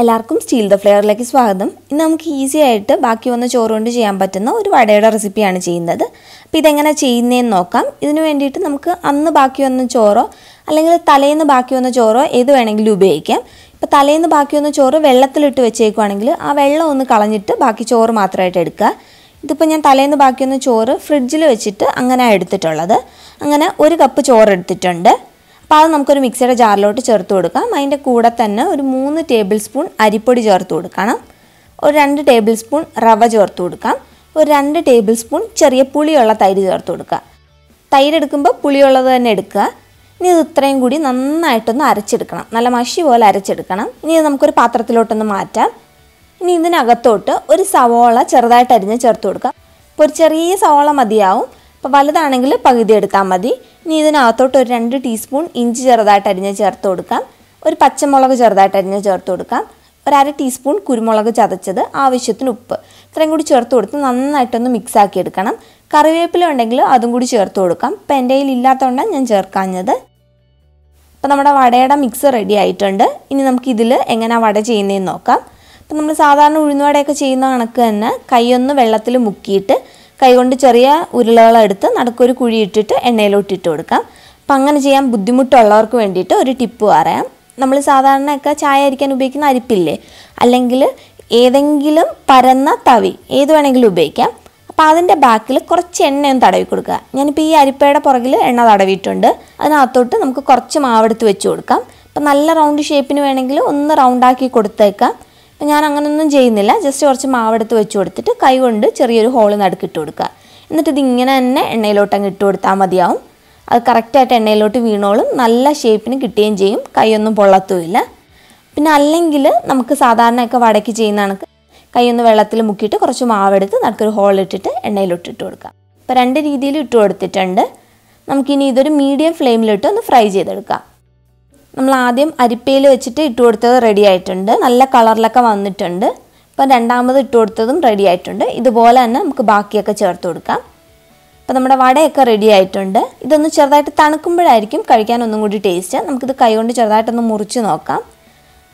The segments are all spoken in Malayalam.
എല്ലാവർക്കും സ്റ്റീൽ ദ ഫ്ലേവറിലേക്ക് സ്വാഗതം. ഇന്ന് നമുക്ക് ഈസി ആയിട്ട് ബാക്കി വന്ന ചോറ് കൊണ്ട് ചെയ്യാൻ പറ്റുന്ന ഒരു വടയുടെ റെസിപ്പിയാണ് ചെയ്യുന്നത്. അപ്പോൾ ഇതെങ്ങനെ ചെയ്യുന്നതെന്ന് നോക്കാം. ഇതിനു വേണ്ടിയിട്ട് നമുക്ക് അന്ന് ബാക്കി വന്ന ചോറോ അല്ലെങ്കിൽ തലേന്ന് ബാക്കി വന്ന ചോറോ ഏത് വേണമെങ്കിലും ഉപയോഗിക്കാം. ഇപ്പോൾ തലേന്ന് ബാക്കി വന്ന ചോറ് വെള്ളത്തിലിട്ട് വെച്ചേക്കുവാണെങ്കിൽ ആ വെള്ളം ഒന്ന് കളഞ്ഞിട്ട് ബാക്കി ചോറ് മാത്രമായിട്ട് എടുക്കുക. ഇതിപ്പോൾ ഞാൻ തലേന്ന് ബാക്കി വന്ന ചോറ് ഫ്രിഡ്ജിൽ വെച്ചിട്ട് അങ്ങനെ എടുത്തിട്ടുള്ളത്. അങ്ങനെ 1 കപ്പ് ചോറ് എടുത്തിട്ടുണ്ട്. അപ്പോൾ അത് നമുക്കൊരു മിക്സിയുടെ ജാറിലോട്ട് ചേർത്ത് കൊടുക്കാം. അതിൻ്റെ കൂടെ തന്നെ ഒരു 3 ടേബിൾ സ്പൂൺ അരിപ്പൊടി ചേർത്ത് കൊടുക്കണം. ഒരു 2 ടേബിൾ സ്പൂൺ റവ ചേർത്ത് കൊടുക്കാം. ഒരു 2 ടേബിൾ സ്പൂൺ ചെറിയ പുളിയുള്ള തൈര് ചേർത്ത് കൊടുക്കുക. തൈര് എടുക്കുമ്പോൾ പുളിയുള്ളത് തന്നെ എടുക്കുക. ഇനി ഇത് ഇത്രയും കൂടി നന്നായിട്ടൊന്ന് അരച്ചെടുക്കണം. നല്ല മഷി പോലെ അരച്ചെടുക്കണം. ഇനി ഇത് നമുക്കൊരു പാത്രത്തിലോട്ടൊന്ന് മാറ്റാം. ഇനി ഇതിനകത്തോട്ട് ഒരു സവോള ചെറുതായിട്ട് അരിഞ്ഞ് ചേർത്ത് കൊടുക്കാം. ഇപ്പോൾ ഒരു ചെറിയ സവോള മതിയാവും. അപ്പോൾ വലുതാണെങ്കിൽ പകുതി എടുത്താൽ മതി. ഇനി ഇതിനകത്തോട്ട് ഒരു 2 ടീസ്പൂൺ ഇഞ്ചി ചെറുതായിട്ട് അരിഞ്ഞ് ചേർത്ത് കൊടുക്കാം. ഒരു പച്ചമുളക് ചെറുതായിട്ട് അരിഞ്ഞ് ചേർത്ത് കൊടുക്കാം. ഒരു 1/2 ടീസ്പൂൺ കുരുമുളക് ചതച്ചത്, ആവശ്യത്തിന് ഉപ്പ്, ഇത്രയും കൂടി ചേർത്ത് കൊടുത്ത് നന്നായിട്ടൊന്ന് മിക്സ് ആക്കി എടുക്കണം. കറിവേപ്പില ഉണ്ടെങ്കിൽ അതും കൂടി ചേർത്ത് കൊടുക്കാം. ഇപ്പം എൻ്റെ കയ്യിൽ ഇല്ലാത്തതുകൊണ്ടാണ് ഞാൻ ചേർക്കാഞ്ഞത്. അപ്പോൾ നമ്മുടെ വടയുടെ മിക്സ് റെഡി ആയിട്ടുണ്ട്. ഇനി നമുക്ക് ഇതിൽ എങ്ങനെയാണ് വട ചെയ്യുന്നതെന്ന് നോക്കാം. അപ്പോൾ നമ്മൾ സാധാരണ ഉഴുന്നുവടയൊക്കെ ചെയ്യുന്ന കണക്ക് തന്നെ കൈയൊന്ന് വെള്ളത്തിൽ മുക്കിയിട്ട് കൈകൊണ്ട് ചെറിയ ഉരുളകളെടുത്ത് നടുക്കൊരു കുഴി ഇട്ടിട്ട് എണ്ണയിലോട്ട് ഇട്ട് കൊടുക്കാം. അപ്പം അങ്ങനെ ചെയ്യാൻ ബുദ്ധിമുട്ടുള്ളവർക്ക് വേണ്ടിയിട്ട് ഒരു ടിപ്പ് പറയാം. നമ്മൾ സാധാരണയൊക്കെ ചായ അരിക്കാൻ ഉപയോഗിക്കുന്ന അരിപ്പില്ലേ, അല്ലെങ്കിൽ ഏതെങ്കിലും പരന്ന തവി ഏത് വേണമെങ്കിലും ഉപയോഗിക്കാം. അപ്പോൾ അതിൻ്റെ ബാക്കിൽ കുറച്ച് എണ്ണയൊന്ന് തടവി കൊടുക്കുക. ഞാനിപ്പോൾ ഈ അരിപ്പയുടെ പുറകിൽ എണ്ണ തടവിയിട്ടുണ്ട്. അതിനകത്തോട്ട് നമുക്ക് കുറച്ച് മാവെടുത്ത് വെച്ച് കൊടുക്കാം. അപ്പം നല്ല റൗണ്ട് ഷേപ്പിന് വേണമെങ്കിൽ ഒന്ന് റൗണ്ടാക്കി കൊടുത്തേക്കാം. അപ്പോൾ ഞാൻ അങ്ങനെയൊന്നും ചെയ്യുന്നില്ല. ജസ്റ്റ് കുറച്ച് മാവെടുത്ത് വെച്ച് കൊടുത്തിട്ട് കൈ കൊണ്ട് ചെറിയൊരു ഹോള് നടുക്കിട്ട് കൊടുക്കുക. എന്നിട്ട് ഇതിങ്ങനെ തന്നെ എണ്ണയിലോട്ട് അങ്ങ് ഇട്ട് കൊടുത്താൽ മതിയാവും. അത് കറക്റ്റായിട്ട് എണ്ണയിലോട്ട് വീണോളും. നല്ല ഷേപ്പിന് കിട്ടുകയും ചെയ്യും. കൈയൊന്നും പൊള്ളത്തുമില്ല. പിന്നെ അല്ലെങ്കിൽ നമുക്ക് സാധാരണയൊക്കെ വടയ്ക്ക് ചെയ്യുന്ന കണക്ക് കൈയൊന്ന് വെള്ളത്തിൽ മുക്കിയിട്ട് കുറച്ച് മാവെടുത്ത് നടുക്കൊരു ഹോളിട്ടിട്ട് എണ്ണയിലോട്ട് ഇട്ട് കൊടുക്കാം. ഇപ്പോൾ 2 രീതിയിൽ ഇട്ട് കൊടുത്തിട്ടുണ്ട്. നമുക്കിനി ഇതൊരു മീഡിയം ഫ്ലെയിമിലിട്ട് ഒന്ന് ഫ്രൈ ചെയ്തെടുക്കാം. നമ്മൾ ആദ്യം അരിപ്പയിൽ വെച്ചിട്ട് ഇട്ട് കൊടുത്തത് റെഡി ആയിട്ടുണ്ട്. നല്ല കളറിലൊക്കെ വന്നിട്ടുണ്ട്. ഇപ്പം രണ്ടാമത് ഇട്ട് കൊടുത്തതും റെഡി ആയിട്ടുണ്ട്. ഇതുപോലെ തന്നെ നമുക്ക് ബാക്കിയൊക്കെ ചേർത്ത് കൊടുക്കാം. അപ്പോൾ നമ്മുടെ വടയൊക്കെ റെഡി ആയിട്ടുണ്ട്. ഇതൊന്ന് ചെറുതായിട്ട് തണുക്കുമ്പോഴായിരിക്കും കഴിക്കാൻ ഒന്നും കൂടി ടേസ്റ്റ്. നമുക്കിത് കൈകൊണ്ട് ചെറുതായിട്ടൊന്ന് മുറിച്ച് നോക്കാം.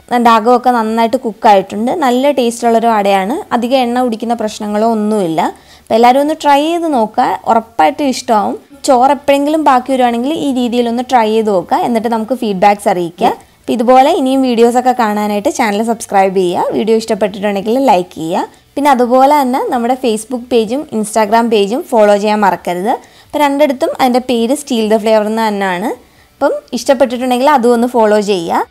അതിൻ്റെ അകമൊക്കെ നന്നായിട്ട് കുക്കായിട്ടുണ്ട്. നല്ല ടേസ്റ്റുള്ളൊരു വടയാണ്. അധികം എണ്ണ കുടിക്കുന്ന പ്രശ്നങ്ങളോ ഒന്നുമില്ല. അപ്പോൾ എല്ലാവരും ഒന്ന് ട്രൈ ചെയ്ത് നോക്കുക. ഉറപ്പായിട്ടും ഇഷ്ടമാവും. ചോറ് എപ്പോഴെങ്കിലും ബാക്കി വരുവാണെങ്കിൽ ഈ രീതിയിലൊന്ന് ട്രൈ ചെയ്ത് നോക്കുക. എന്നിട്ട് നമുക്ക് ഫീഡ്ബാക്ക്സ് അറിയിക്കുക. അപ്പോൾ ഇതുപോലെ ഇനിയും വീഡിയോസൊക്കെ കാണാനായിട്ട് ചാനൽ സബ്സ്ക്രൈബ് ചെയ്യുക. വീഡിയോ ഇഷ്ടപ്പെട്ടിട്ടുണ്ടെങ്കിൽ ലൈക്ക് ചെയ്യുക. പിന്നെ അതുപോലെ തന്നെ നമ്മുടെ ഫേസ്ബുക്ക് പേജും ഇൻസ്റ്റാഗ്രാം പേജും ഫോളോ ചെയ്യാൻ മറക്കരുത്. അപ്പോൾ രണ്ടിടത്തും അതിൻ്റെ പേര് സ്റ്റീൽ ദ ഫ്ലേവർ എന്ന് തന്നെയാണ്. അപ്പം ഇഷ്ടപ്പെട്ടിട്ടുണ്ടെങ്കിൽ അതും ഒന്ന് ഫോളോ ചെയ്യുക.